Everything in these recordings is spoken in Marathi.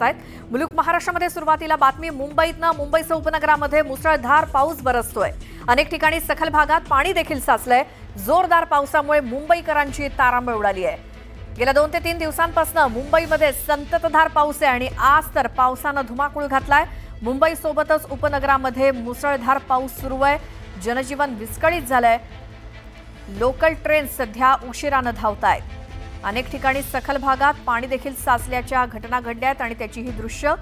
वाजत आहेत। मुलुक महाराष्ट्रामध्ये सुरुवातीला बातमी मुंबईतनं। मुंबईसह उपनगरामध्ये मुसळधार पाऊस बरसतोय। अनेक ठिकाणी सखल भागात पाणी देखील साचलंय। जोरदार पावसामुळे मुंबईकरांची तारांबळ उडाली आहे। गेल्या 2 ते 3 दिवसांपासून मुंबईमध्ये संततधार पाऊस आहे आणि आज तर पावसानं धुमाकूळ घातलाय। मुंबईसोबतच उपनगरामध्ये मुसळधार पाऊस सुरू आहे। जनजीवन विस्कळीत झालंय। लोकल ट्रेन सध्या उशिरानं धावतायत। अनेक ठिकाणी सखल भागात पाणी देखील साचल्याच्या घटना घडल्या आहेत आणि त्याची ही दृश्य।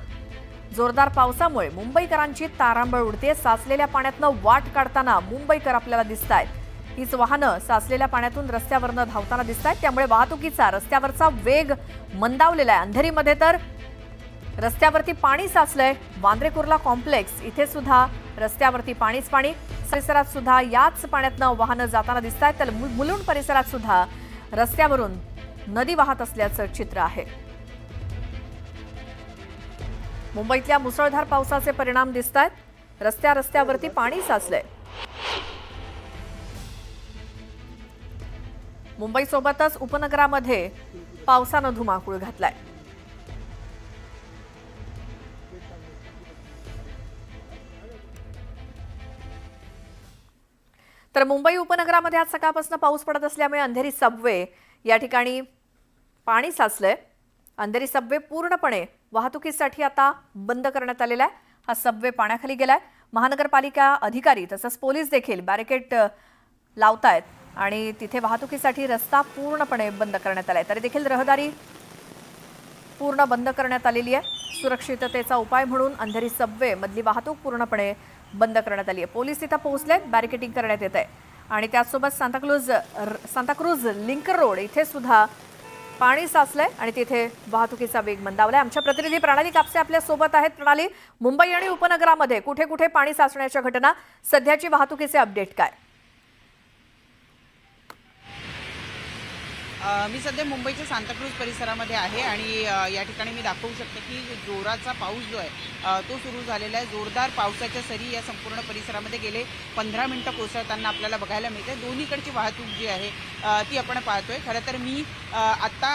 जोरदार पावसामुळे मुंबईकरांची तारांबळ उडते। साचलेल्या पाण्यातनं वाट काढताना मुंबईकर आपल्याला दिसतायत। हीच वाहनं साचलेल्या पाण्यातून रस्त्यावरनं धावताना दिसतायत। त्यामुळे वाहतुकीचा रस्त्यावरचा वेग मंदावलेला आहे। अंधेरीमध्ये तर रस्त्यावरती पाणी साचलंय। वांद्रे कुर्ला कॉम्प्लेक्स इथे सुद्धा रस्त्यावरती पाणीच पाणी। परिसरात सुद्धा याच पाण्यातनं वाहनं जाताना दिसतायत। तर मुलुंड परिसरात सुद्धा रस्त्यावरून नदी वाहत असल्याचं चित्र आहे। मुंबईतल्या मुसळधार पावसाचे परिणाम दिसतायत। रस्त्यावरती पाणी साचलंय। मुंबईसोबतच उपनगरामध्ये पावसानं धुमाकूळ घातलाय। तर मुंबई उपनगरामध्ये आज सकाळपासून पाऊस पडत असल्यामुळे अंधेरी सबवे या ठिकाणी पाणी साचलंय। अंधेरी सबवे पूर्णपणे वाहतुकीसाठी आता बंद करण्यात आलेला आहे। हा सबवे पाण्याखाली गेलाय। महानगरपालिका अधिकारी तसंच पोलीस देखील बॅरिकेड लावतायत आणि तिथे वाहतुकीसाठी रस्ता पूर्णपणे बंद करण्यात आलाय। तरी देखील रहदारी पूर्ण बंद करण्यात आलेली आहे। सुरक्षिततेचा उपाय म्हणून अंधेरी सबवे मधली वाहतूक पूर्णपणे बंद करण्यात आली आहे। पोलीस तिथे पोहोचलेत। बॅरिकेडिंग करण्यात येत आहे आणि त्याचसोबत सांताक्रूज लिंकर रोड इथे सुद्धा पाणी साचलंय आणि तिथे वाहतुकीचा वेग मंदावलाय। आमच्या प्रतिनिधी प्रणाली कापसे आपल्या सोबत आहेत। प्रणाली, मुंबई आणि उपनगरामध्ये कुठे कुठे पाणी साचण्याच्या घटना, सध्याची वाहतुकीचे अपडेट काय? मी सध्या मुंबईच्या सांताक्रूज परिसरामध्ये आहे आणि या ठिकाणी मी दाखवू शकते की जोराचा पाऊस जो आहे तो सुरू झालेला आहे। जोरदार पावसाच्या सरी या संपूर्ण परिसरामध्ये गेले 15 मिनिटं कोसळताना आपल्याला बघायला मिळते। दोन्हीकडची वाहतूक जी आहे ती आपण पाहतोय। खरं तर मी आत्ता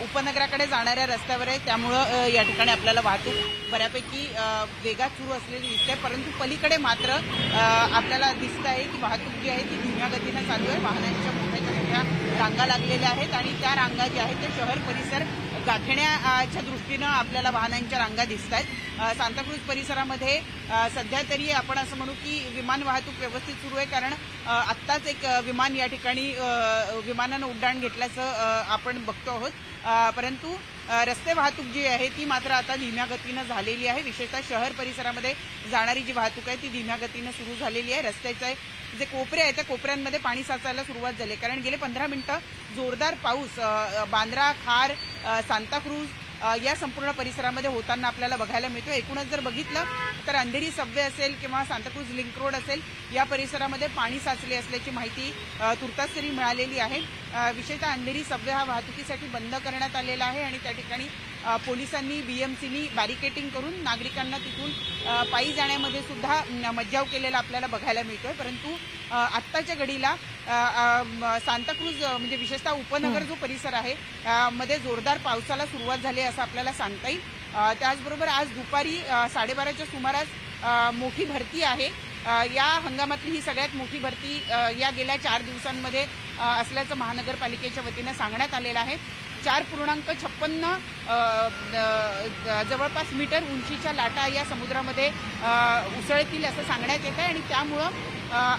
उपनगराकडे जाणाऱ्या रस्त्यावर आहे, त्यामुळं या ठिकाणी आपल्याला वाहतूक बऱ्यापैकी वेगात सुरू असलेली दिसते। परंतु पलीकडे मात्र आपल्याला दिसत आहे की वाहतूक जी आहे ती धीम्या गतीनं चालू आहे। वाहनांच्या मोठ्या रांगा लागलेल्या आहेत आणि त्या रांगा ज्या आहेत ते शहर परिसर गाठण्याच्या दृष्टीनं आपल्याला वाहनांच्या रांगा दिसत आहेत। सांताक्रूज परिसरामध्ये सध्या तरी आपण असं म्हणू की विमान वाहतूक व्यवस्थित सुरू आहे, कारण आत्ताच एक विमान या ठिकाणी विमानानं उड्डाण घेतल्याचं आपण बघतो आहोत। परंतु रस्ते वाहतूक जी आहे ती मात्र आता धीम्या गतीनं झालेली आहे। विशेषतः शहर परिसरामध्ये जाणारी जी वाहतूक आहे ती धीम्या गतीनं सुरू झालेली आहे। रस्त्याचे जे कोपरे आहेत त्या कोपऱ्यांमध्ये पाणी साचायला सुरुवात झाली, कारण गेले 15 मिनिटं जोरदार पाऊस बांद्रा, खार, सांताक्रूज या संपूर्ण परिसरामध्ये होताना आपल्याला बघायला मिळतो। एकूणच जर बघितलं तर अंधेरी सबवे असेल किंवा सांताक्रूज लिंक रोड असेल या परिसरामध्ये पाणी साचले असल्याची माहिती तुर्तास तरी मिळालेली आहे। विशेषतः अंधेरी सबवे हा वाहतुकीसाठी बंद करण्यात आलेला आहे आणि त्या ठिकाणी पोलिसांनी बीएमसीनी बॅरिकेडिंग करून नागरिकांना तिथून पायी जाण्यामध्ये सुद्धा मज्जाव केलेला आपल्याला बघायला मिळतोय। परंतु आत्ताच्या घडीला सांताक्रूज म्हणजे विशेषतः उपनगर जो परिसर आहे मध्ये जोरदार पावसाला सुरुवात झाली असं आपल्याला सांगता येईल। त्याचबरोबर आज दुपारी 12:30च्या सुमारास मोठी भरती आहे। या हंगामातली ही सगळ्यात मोठी भरती या गेल्या 4 दिवसांमध्ये असल्याचं महानगरपालिकेच्या वतीनं सांगण्यात आलेलं आहे। 4.56 जवळपास मीटर उंचीच्या लाटा या समुद्रामध्ये उसळतील असं सांगण्यात येत आहे आणि त्यामुळं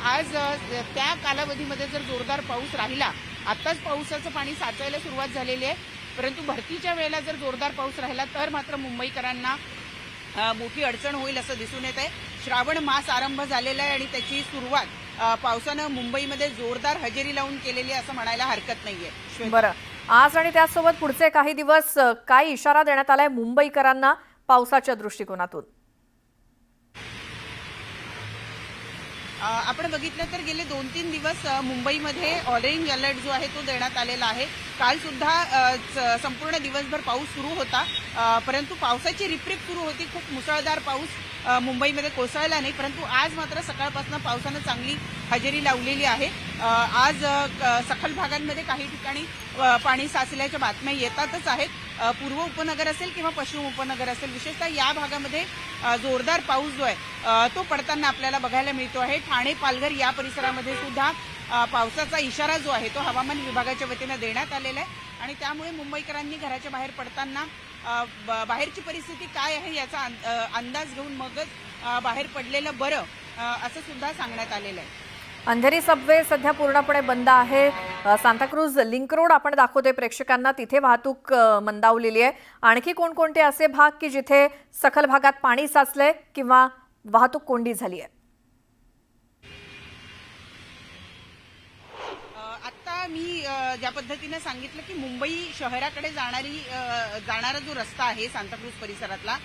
आज त्या कालावधीमध्ये जर जोरदार पाऊस राहिला, आत्ताच पावसाचं पाणी साचायला सुरुवात झालेली आहे, परंतु भरतीच्या वेळेला जर जोरदार पाऊस राहिला तर मात्र मुंबईकरांना मोठी अडचण होईल असं दिसून येत आहे। श्रावण मास आरंभ झालेला आहे आणि त्याची सुरुवात पावसानं मुंबईमध्ये जोरदार हजेरी लावून केलेली आहे असं म्हणायला हरकत नाहीये। बरं, आज आणि त्याचसोबत पुढचे काही दिवस काय इशारा देण्यात आलाय मुंबईकरांना पावसाच्या दृष्टिकोनातून? आपण बघितलं तर गेले 2-3 दिवस मुंबईमध्ये ऑरेंज अलर्ट जो आहे तो देण्यात आलेला आहे। काल सुद्धा संपूर्ण दिवसभर पाऊस सुरू होता, परंतु पावसाची रिपरिप सुरू होती। खूप मुसळधार पाऊस मुंबईमध्ये कोसळला नाही, परंतु आज मात्र सकाळपासून पावसानं चांगली हजेरी लावलेली आहे। आज सखल भागांमध्ये काही ठिकाणी पाणी साचल्याच्या बातम्या येतातच आहेत। पूर्व उपनगर असेल किंवा पश्चिम उपनगर असेल, विशेषतः या भागामध्ये जोरदार पाऊस जो आहे तो पडताना आपल्याला बघायला मिळतो आहे. ठाणे, पालघर या परिसरामध्ये सुद्धा पावसाचा इशारा जो आहे तो हवामान विभागाच्या वतीने देण्यात आलेला आहे आणि त्यामुळे मुंबईकरांनी घराच्या बाहेर पडताना बाहेरची परिस्थिती काय आहे याचा अंदाज घेऊन मगच बाहेर पडलेलं बरं असं सुद्धा सांगण्यात आलेलं आहे. अंधेरी सबवे सध्या पूर्णपणे बंद आहे. सांताक्रूज लिंक रोड आपण दाखवतोय प्रेक्षकांना, तिथे वाहतूक मंदावलेली आहे. आणखी कोणकोणते असे भाग की जिथे सखल भागात पाणी साचलंय किंवा वाहतूक कोंडी झाली आहे? आता मी ज्या पद्धतीने सांगितलं की मुंबई शहराकडे जाणारा जो रस्ता आहे सांताक्रूज परिसरातला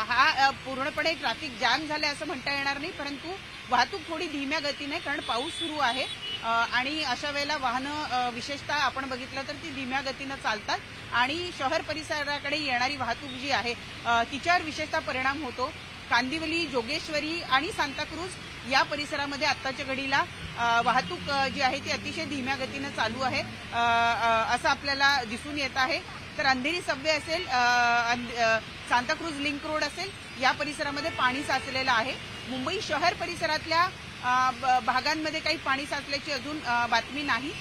हा पूर्णपणे ट्रॅफिक जॅम झालाय असं म्हणता येणार नाही, परंतु वाहतूक थोडी धीम्या गतीने, कारण पाऊस सुरू आहे आणि अशा वेळेला वाहनं विशेषतः आपण बघितलं तर ती धीम्या गतीनं चालतात आणि शहर परिसराकडे येणारी वाहतूक जी आहे तिच्यावर विशेषतः परिणाम होतो. कांदिवली, जोगेश्वरी आणि सांताक्रूज या परिसरामध्ये आत्ताच्या घडीला वाहतूक जी आहे ती अतिशय धीम्या गतीनं चालू आहे असं आपल्याला दिसून येत आहे. तर अंधेरी सबवे असेल, सांताक्रूज लिंक रोड असेल, या परिसरामध्ये पाणी साचलेलं आहे. मुंबई शहर परिसरातल्या भागांमध्ये काही पाणी साचल्याची अजून बातमी नाही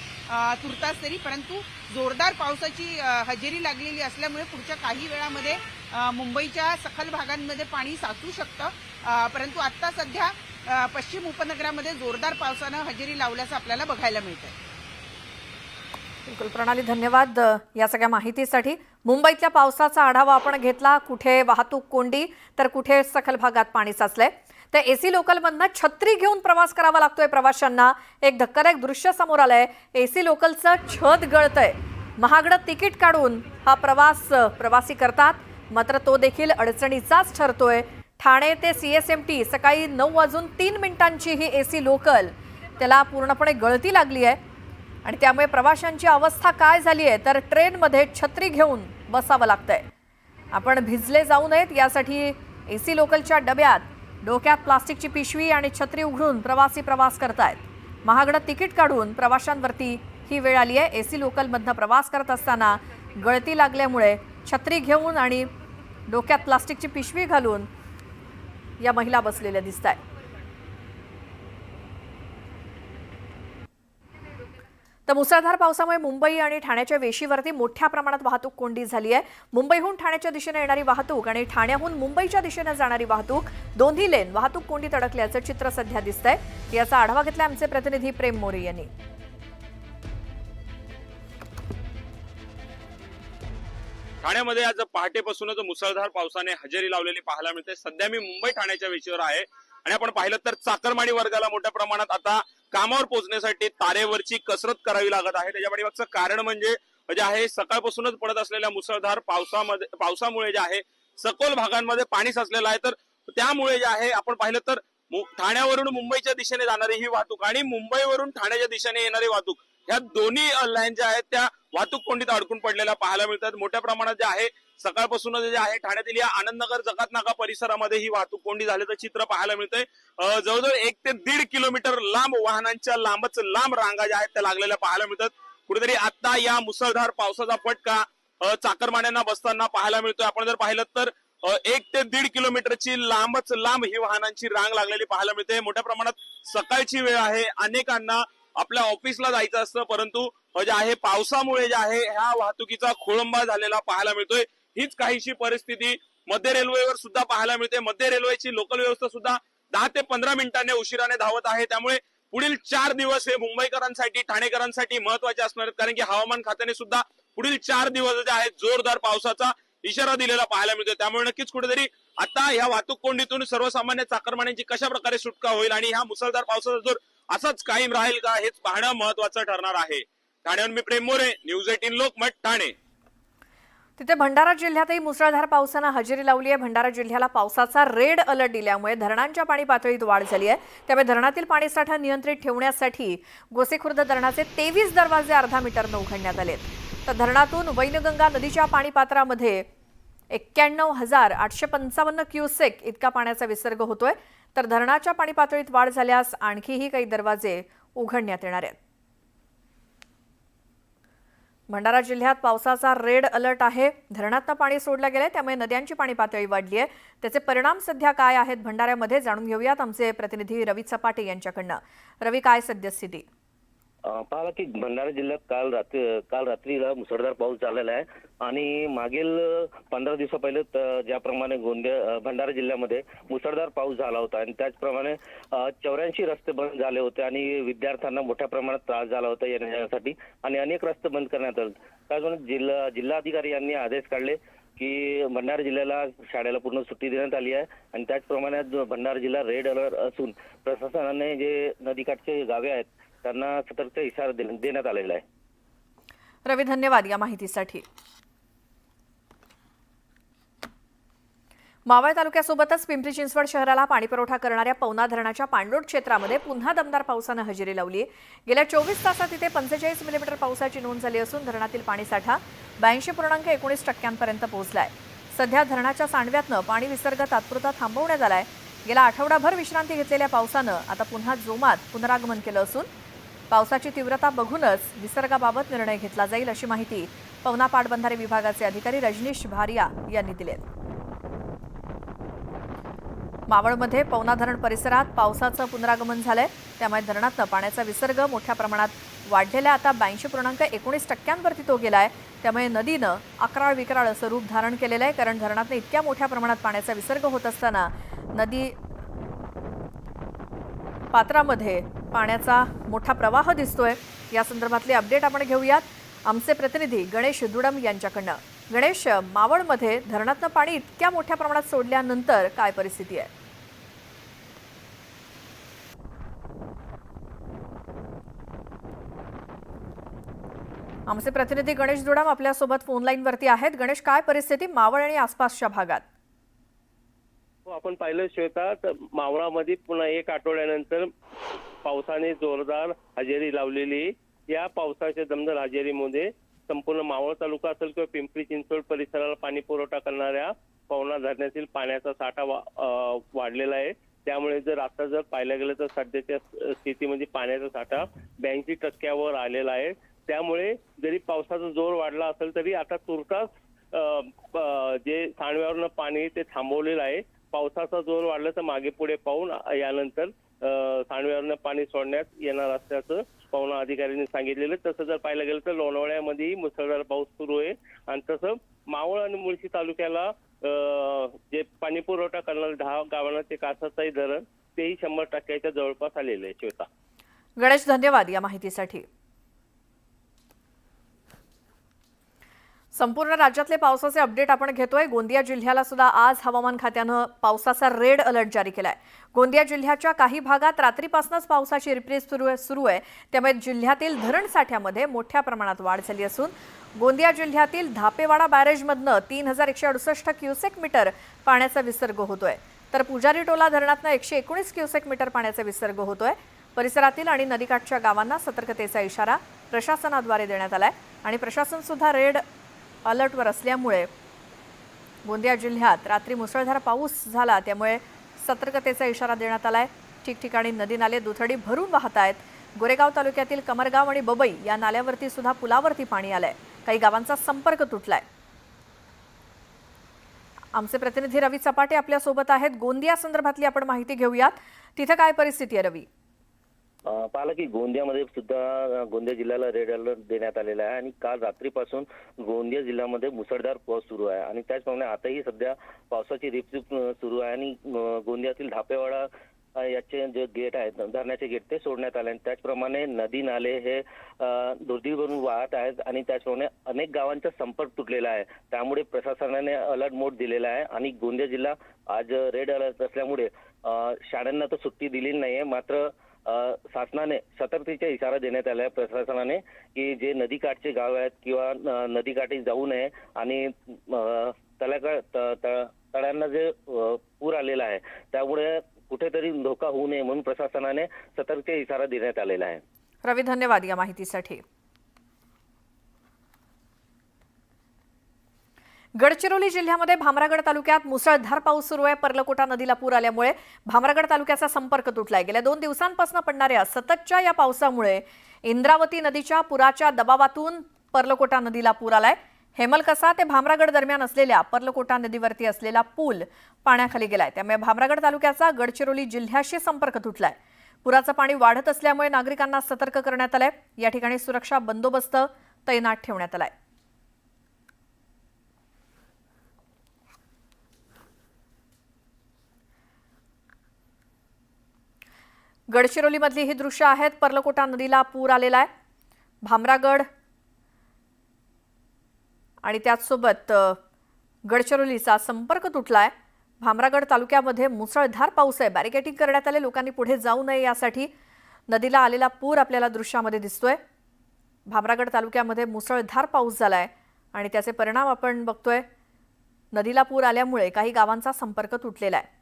तुर्तास तरी, परंतु जोरदार पावसाची हजेरी लागलेली असल्यामुळे पुढच्या काही वेळामध्ये मुंबईच्या सखल भागांमध्ये पाणी साचू शकतं, परंतु आता सध्या पश्चिम उपनगरामध्ये जोरदार पावसानं हजेरी लावल्याचं आपल्याला बघायला मिळतंय. बिलकुल प्रणाली, धन्यवाद या सगळ्या माहितीसाठी. मुंबईतल्या पावसाचा आढावा आपण घेतला. कुठे वाहतूक कोंडी तर कुठे सखल भागात पाणी साचलंय. तर एसी लोकलमधनं छत्री घेऊन प्रवास करावा लागतोय प्रवाशांना. एक धक्कादायक दृश्य समोर आलंय. एसी लोकलचं छत गळतंय. महागडं तिकीट काढून हा प्रवासी करतात, मात्र तो देखील अडचणीचाच ठरतोय. ठाणे ते CSMT सकाळी 9:03 ही एसी लोकल त्याला पूर्णपणे गळती लागली आहे आणि त्यामुळे प्रवाशांची अवस्था काय झाली आहे तर ट्रेनमध्ये छत्री घेऊन बसावं लागतंय. आपण भिजले जाऊ नयेत यासाठी एसी लोकलच्या डब्यात डोक्यात प्लास्टिकची पिशवी आणि छत्री उघडून प्रवासी प्रवास करतायत. महागडं तिकीट काढून प्रवाशांवरती ही वेळ आली आहे. एसी लोकलमधनं प्रवास करत असताना गळती लागल्यामुळे छत्री घेऊन आणि डोक्यात प्लास्टिकची पिशवी घालून या महिला बसलेल्या दिसत आहेत. तर मुसळधार पावसामुळे मुंबई आणि ठाण्याच्या वेशीवरती मोठ्या प्रमाणात वाहतूक कोंडी झाली आहे. मुंबईहून ठाण्याच्या दिशेने येणारी वाहतूक आणि ठाण्याहून मुंबईच्या दिशेने जाणारी वाहतूक दोन्ही लेन वाहतूक कोंडीत अडकल्याचं चित्र सध्या दिसतंय. याचा आढावा घेतला आमचे प्रतिनिधी प्रेम मोरे यांनी. ठाण्यामध्ये आज पहाटेपासूनच मुसळधार पावसाने हजेरी लावलेली पाहायला मिळते. सध्या मी मुंबई ठाण्याच्या वेशीवर आहे आणि आपण पाहिलं तर चाकरमानी वर्गाला मोठ्या प्रमाणात आता कामावर पोहोचण्यासाठी तारेवरची कसरत करावी लागत आहे. त्याच्या पाठीमागचं कारण म्हणजे जे आहे सकाळपासूनच पडत असलेल्या मुसळधार पावसामुळे जे आहे सखोल भागांमध्ये पाणी साचलेलं आहे. तर त्यामुळे जे आहे आपण पाहिलं तर ठाण्यावरून मुंबईच्या दिशेने जाणारी ही वाहतूक आणि मुंबईवरून ठाण्याच्या दिशेने येणारी वाहतूक ह्या दोन्ही लाईन ज्या आहेत त्या वाहतूक कोंडीत अडकून पडलेल्या पाहायला मिळतात. मोठ्या प्रमाणात जे आहे सकाळपासूनच जे आहे ठाण्यातील या आनंदनगर जकात नाका परिसरामध्ये ही वाहतूक कोंडी झाल्याचं चित्र पाहायला मिळतंय. जवळजवळ 1 ते 1.5 किलोमीटर लांब वाहनांच्या लांब रांगा ज्या आहेत त्या लागलेल्या पाहायला मिळतात. कुठेतरी आता या मुसळधार पावसाचा फटका चाकरमान्यांना बसताना पाहायला मिळतोय. आपण जर पाहिलं तर 1 ते 1.5 किलोमीटरची लांब ही वाहनांची रांग लागलेली पाहायला मिळते. मोठ्या प्रमाणात सकाळची वेळ आहे, अनेकांना आपल्या ऑफिसला जायचं असतं, परंतु जे आहे पावसामुळे जे आहे ह्या वाहतुकीचा खोळंबा झालेला पाहायला मिळतोय. हीच काहीशी परिस्थिती मध्य रेल्वेवर सुद्धा पाहायला मिळते. मध्य रेल्वेची लोकल व्यवस्था सुद्धा 10 ते 15 मिनिटांनी उशिराने धावत आहे. त्यामुळे पुढील 4 दिवस हे मुंबईकरांसाठी, ठाणेकरांसाठी महत्वाचे असणार आहेत, कारण की हवामान खात्याने सुद्धा पुढील 4 दिवस जे आहेत जोरदार पावसाचा इशारा दिलेला पाहायला मिळतो. त्यामुळे नक्कीच कुठेतरी आता ह्या वाहतूक कोंडीतून सर्वसामान्य चाकरमान्यांची कशा प्रकारे सुटका होईल आणि ह्या मुसळधार पावसाचा जोर असाच कायम राहील का हेच पाहणं महत्वाचं ठरणार आहे. ठाण्याहून मी प्रेम मोरे, न्यूज 18 लोकमत, ठाणे. तिथे भंडारा जिल्ह्यातही मुसळधार पावसानं हजेरी लावली आहे. भंडारा जिल्ह्याला पावसाचा रेड अलर्ट दिल्यामुळे धरणांच्या पाणी पातळीत वाढ झाली आहे. त्यामुळे धरणातील पाणीसाठा नियंत्रित ठेवण्यासाठी गोसेखुर्द धरणाचे 23 दरवाजे अर्धा मीटरनं उघडण्यात आलेत. तर धरणातून वैनगंगा नदीच्या पाणीपात्रामध्ये 91,855 क्युसेक इतका पाण्याचा विसर्ग होतोय. तर धरणाच्या पाणी पातळीत वाढ झाल्यास आणखीही काही दरवाजे उघडण्यात येणार आहेत. भंडारा जिल्ह्यात पावसाचा रेड अलर्ट आहे. धरणातनं पाणी सोडलं गेलंय, त्यामुळे नद्यांची पाणी पातळी वाढली आहे. त्याचे परिणाम सध्या काय आहेत भंडाऱ्यामध्ये जाणून घेऊयात आमचे प्रतिनिधी रवी चपाटे यांच्याकडनं. रवी, काय सद्यस्थिती? पाहिलं की भंडारा जिल्ह्यात काल रात्रीला मुसळधार पाऊस झालेला आहे आणि मागील 15 दिवसा पहिले ज्याप्रमाणे भंडारा जिल्ह्यामध्ये मुसळधार पाऊस झाला होता आणि त्याचप्रमाणे 84 रस्ते बंद झाले होते आणि विद्यार्थ्यांना मोठ्या प्रमाणात त्रास झाला होता येण्यासाठी आणि अनेक रस्ते बंद करण्यात आले. त्याचप्रमाणे जिल्हाधिकारी यांनी आदेश काढले की भंडारा जिल्ह्याला शाळेला पूर्ण सुट्टी देण्यात आली आहे आणि त्याचप्रमाणे भंडारा जिल्हा रेड अलर्ट असून प्रशासनाने जे नदीकाठचे गावे आहेत त्यांना सतर्कता इशारा देण्यात आलेला आहे. रवी, धन्यवाद या माहितीसाठी. मावळ तालुक्यासोबतच पिंपरी चिंचवड शहराला पाणीपुरवठा करणाऱ्या पवना धरणाच्या पाणलोट क्षेत्रामध्ये पुन्हा दमदार पावसानं हजेरी लावली. गेल्या 24 तासात इथे 45 मिलीमीटर पावसाची नोंद झाली असून धरणातील पाणीसाठा 82.19% पोहोचलाय. सध्या धरणाच्या सांडव्यातनं पाणी विसर्ग तात्पुरता थांबवण्यात आलाय. गेला आठवडाभर विश्रांती घेतलेल्या पावसानं आता पुन्हा जोमात पुनरागमन केलं असून पावसाची तीव्रता बघूनच विसर्गाबाबत निर्णय घेतला जाईल, अशी माहिती पवना पाटबंधारे विभागाचे अधिकारी रजनीश भारिया यांनी दिली. मावळमध्ये पवना धरण परिसरात पावसाचं पुनरागमन झालंय, त्यामुळे धरणातनं पाण्याचा विसर्ग मोठ्या प्रमाणात वाढलेला आता 82.19% तो गेलाय. त्यामुळे नदीनं अकराळ विकराळ असं रूप धारण केलेलं आहे, कारण धरणातनं इतक्या मोठ्या प्रमाणात पाण्याचा विसर्ग होत असताना नदी पात्रामध्ये पाण्याचा मोठा प्रवाह दिसतोय. या संदर्भातले अपडेट आपण घेऊयात आमचे प्रतिनिधी गणेश दुडम यांच्याकडनं. गणेश, मावळमध्ये धरणातनं पाणी इतक्या मोठ्या प्रमाणात सोडल्यानंतर काय परिस्थिती आहे? आमचे प्रतिनिधी गणेश दुडम आपल्यासोबत फोन लाईनवरती आहेत. गणेश, काय परिस्थिती मावळ आणि आसपासच्या भागात? आपण पाहिलं श्वेता, मावळामध्ये पुन्हा एक आठवड्यानंतर पावसाने जोरदार हजेरी लावलेली. या पावसाच्या दमदार हजेरीमध्ये संपूर्ण मावळ तालुका असेल किंवा पिंपरी चिंचवड परिसराला पाणी पुरवठा करणाऱ्या पवना धरणातील पाण्याचा साठा वाढलेला आहे. त्यामुळे जर पाहिलं गेलं तर सध्याच्या स्थितीमध्ये पाण्याचा साठा 82% आलेला आहे. त्यामुळे जरी पावसाचा जोर वाढला असेल तरी आता तुर्तास जे सांडव्यावरनं पाणी ते थांबवलेलं आहे. पावसाचा जोर वाढला तर मागे पुढे पाहून यानंतर सांडव्यावरनं पाणी सोडण्यात येणार असल्याचं पवना अधिकाऱ्यांनी सांगितलेलं. तसं जर पाहायला गेलं तर लोणावळ्यामध्येही मुसळधार पाऊस सुरू आहे आणि तसं मावळ आणि मुळशी तालुक्याला जे पाणी पुरवठा करणारे 10 गावांना ते कासाचाई धरण तेही 100% जवळपास आलेले आहे. श्वेता. गणेश, धन्यवाद या माहितीसाठी. संपूर्ण राज्यातले पावसाचे अपडेट आपण घेतोय. गोंदिया जिल्ह्याला सुद्धा आज हवामान खात्यानं पावसाचा रेड अलर्ट जारी केलाय. गोंदिया जिल्ह्याच्या काही भागात रात्रीपासूनच पावसाची रिपरिप सुरू आहे. त्यामुळे जिल्ह्यातील धरण साठ्यामध्ये मोठ्या प्रमाणात वाढ झाली असून गोंदिया जिल्ह्यातील धापेवाडा बॅरेजमधनं 3168 क्युसेक मीटर पाण्याचा विसर्ग होतोय, तर पुजारी टोला धरणातनं 119 क्युसेक मीटर पाण्याचा विसर्ग होतोय. परिसरातील आणि नदीकाठच्या गावांना सतर्कतेचा इशारा प्रशासनाद्वारे देण्यात आलाय आणि प्रशासन सुद्धा रेड अलर्टवर असल्यामुळे गोंदिया जिल्ह्यात रात्री मुसळधार पाऊस झाला, त्यामुळे सतर्कतेचा इशारा देण्यात आलाय. ठिकठिकाणी नदी नाले दुथडी भरून वाहत आहेत. गोरेगाव तालुक्यातील कमरगाव आणि बबई या नाल्यावरती सुद्धा पुलावरती पाणी आलंय. काही गावांचा संपर्क तुटलाय. आमचे प्रतिनिधी रवी चपाटे आपल्या सोबत आहेत. गोंदिया संदर्भातली आपण माहिती घेऊयात. तिथे काय परिस्थिती आहे रवी? पाहिलं की गोंदियामध्ये सुद्धा गोंदिया जिल्ह्याला रेड अलर्ट देण्यात आलेला आहे आणि काल रात्रीपासून गोंदिया जिल्ह्यामध्ये मुसळधार पाऊस सुरू आहे आणि त्याचप्रमाणे आताही सध्या पावसाची रिपरिप सुरू आहे आणि गोंदियातील धापेवाडा याचे जे गेट आहेत धरणाचे गेट ते सोडण्यात आले आणि त्याचप्रमाणे नदी नाले हे दुर्दीवरून वाहत आहेत आणि त्याचप्रमाणे अनेक गावांचा संपर्क तुटलेला आहे. त्यामुळे प्रशासनाने अलर्ट मोड दिलेला आहे आणि गोंदिया जिल्हा आज रेड अलर्ट असल्यामुळे शाळांना तर सुट्टी दिली नाहीये, मात्र शासनाने सतर्कतेचा इशारा देण्यात आला आहे प्रशासनाने की जे नदीकाठचे गाव आहेत किंवा नदीकाठी जाऊ नये आणि तळ्यांना जे पूर आलेला आहे त्यामुळे कुठेतरी धोका होऊ नये म्हणून प्रशासनाने सतर्कतेचा इशारा देण्यात आलेला आहे. रवी, धन्यवाद या माहितीसाठी. गडचिरोली जिल्ह्यामध्ये भामरागड तालुक्यात मुसळधार पाऊस सुरू आहे. पर्लकोटा नदीला पूर आल्यामुळे भामरागड तालुक्याचा संपर्क तुटलाय. गेल्या 2 दिवसांपासून पडणाऱ्या सततच्या या पावसामुळे इंद्रावती नदीच्या पुराच्या दबावातून पर्लकोटा नदीला पूर आलाय। हेमलकसा ते भामरागड दरम्यान असलेल्या पर्लकोटा नदीवरती असलेला पूल पाण्याखाली गेलाय, त्यामुळे भामरागड तालुक्याचा गडचिरोली जिल्ह्याशी संपर्क तुटलाय। पुराचं पाणी वाढत असल्यामुळे नागरिकांना सतर्क करण्यात आलंय। या ठिकाणी सुरक्षा बंदोबस्त तैनात ठेवण्यात आलाय। गडचिरोलीमधली ही दृश्य आहेत। पर्लकोटा नदीला पूर आलेला आहे। भामरागड आणि त्याचसोबत गडचिरोलीचा संपर्क तुटलाय। भामरागड तालुक्यामध्ये मुसळधार पाऊस आहे। बॅरिकेडिंग करण्यात आले, लोकांनी पुढे जाऊ नये यासाठी। नदीला आलेला पूर आपल्याला दृश्यामध्ये दिसतोय। भामरागड तालुक्यामध्ये मुसळधार पाऊस झालाय आणि त्याचे परिणाम आपण बघतोय। नदीला पूर आल्यामुळे काही गावांचा संपर्क तुटलेला आहे।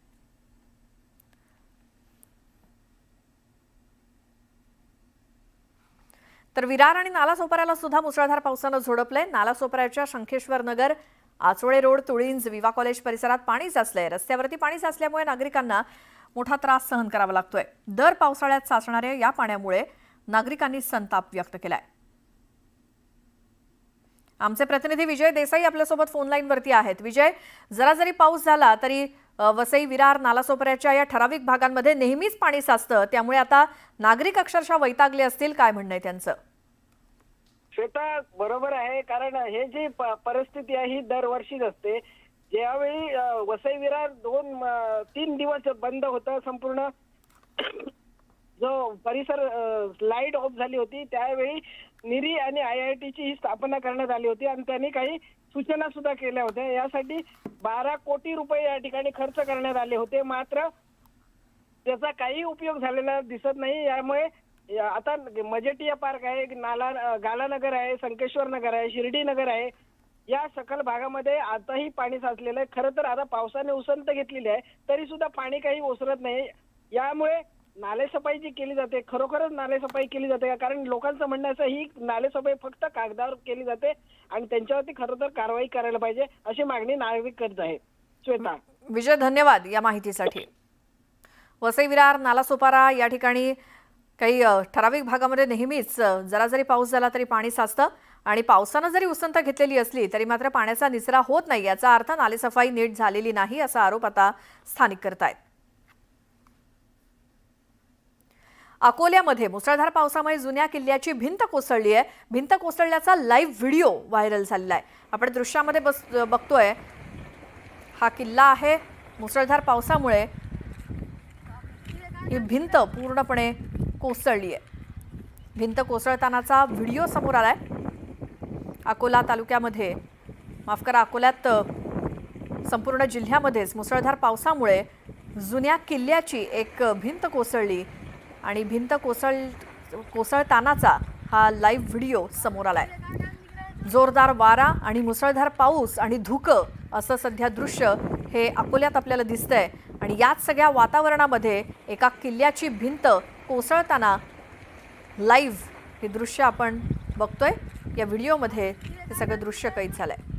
तर विरार आणि नालासोपाऱ्याला सुद्धा मुसळधार पावसानं झोडपलंय। नालासोपाऱ्याच्या शंखेश्वर नगर, आचवळे रोड, तुळींज, विवा कॉलेज परिसरात पाणी साचलंय। रस्त्यावरती पाणी साचल्यामुळे नागरिकांना मोठा त्रास सहन करावा लागतोय। दर पावसाळ्यात साचणाऱ्या या पाण्यामुळे नागरिकांनी संताप व्यक्त केलाय। आमचे प्रतिनिधी विजय देसाई आपल्यासोबत फोन लाईनवरती आहेत। विजय, जरा जरी पाऊस झाला तरी वसई, विरार, नालासोपाऱ्याच्या या ठराविक भागांमध्ये नेहमीच पाणी साचतं, त्यामुळे आता नागरिक अक्षरशः वैतागले असतील, काय म्हणणं आहे त्यांचं? श्वेता, बरोबर आहे, कारण हे जी परिस्थिती आहे ही दरवर्षीच असते। ज्यावेळी वसई विरार 2-3 दिवस बंद होतं, संपूर्ण जो परिसर लाईट ऑफ झाली होती, त्यावेळी निरी आणि IITची ही स्थापना करण्यात आली होती आणि त्यांनी काही सूचना सुद्धा केल्या होत्या। यासाठी 12 कोटी रुपये या ठिकाणी खर्च करण्यात आले होते, मात्र त्याचा काही उपयोग झालेला दिसत नाही। यामुळे आता मजेटिया पार्क आहे, गालानगर आहे, संकेश्वर नगर आहे, शिर्डी नगर आहे, या सकल भागामध्ये आताही पाणी साचलेलं आहे। खरं तर आता पावसाने उसंत घेतलेली आहे, तरी सुद्धा पाणी काही ओसरत नाही। यामुळे नालेसफाई जी केली जाते, खरोखरच नालेसफाई केली जाते का? कारण लोकांचं म्हणणं असं, ही नालेसफाई फक्त कागदावर केली जाते आणि त्यांच्यावरती खरं तर कारवाई करायला पाहिजे, अशी मागणी नागरिक करत आहे। श्वेता, विजय, धन्यवाद या माहितीसाठी। वसई, विरार, नालासोपारा या ठिकाणी काही ठराविक भागामध्ये नेहमीच जरा जरी पाऊस झाला तरी पाणी साचतं आणि पावसानं जरी उसंत घेतलेली असली तरी मात्र पाण्याचा निचरा होत नाही। याचा अर्थ नालेसफाई नीट झालेली नाही, असा आरोप आता स्थानिक करतायत। अकोल्यामध्ये मुसळधार पावसामुळे जुन्या किल्ल्याची भिंत कोसळली आहे। भिंत कोसळल्याचा लाईव्ह व्हिडिओ व्हायरल झालेला आहे। आपण दृश्यामध्ये बघतोय, हा किल्ला आहे। मुसळधार पावसामुळे ही भिंत पूर्णपणे कोसळली आहे। भिंत कोसळतानाचा व्हिडिओ समोर आलाय। अकोला तालुक्यामध्ये, माफ करा, अकोल्यात संपूर्ण जिल्ह्यामध्येच मुसळधार पावसामुळे जुन्या किल्ल्याची एक भिंत कोसळली आणि भिंत कोसळतानाचा हा लाईव्ह व्हिडिओ समोर आलाय। जोरदार वारा आणि मुसळधार पाऊस आणि धुकं असं सध्या दृश्य हे अकोल्यात आपल्याला दिसतंय आणि याच सगळ्या वातावरणामध्ये एका किल्ल्याची भिंत कोसळताना लाईव्ह हे दृश्य आपण बघतोय। या व्हिडिओमध्ये हे सगळं दृश्य कैद झालंय।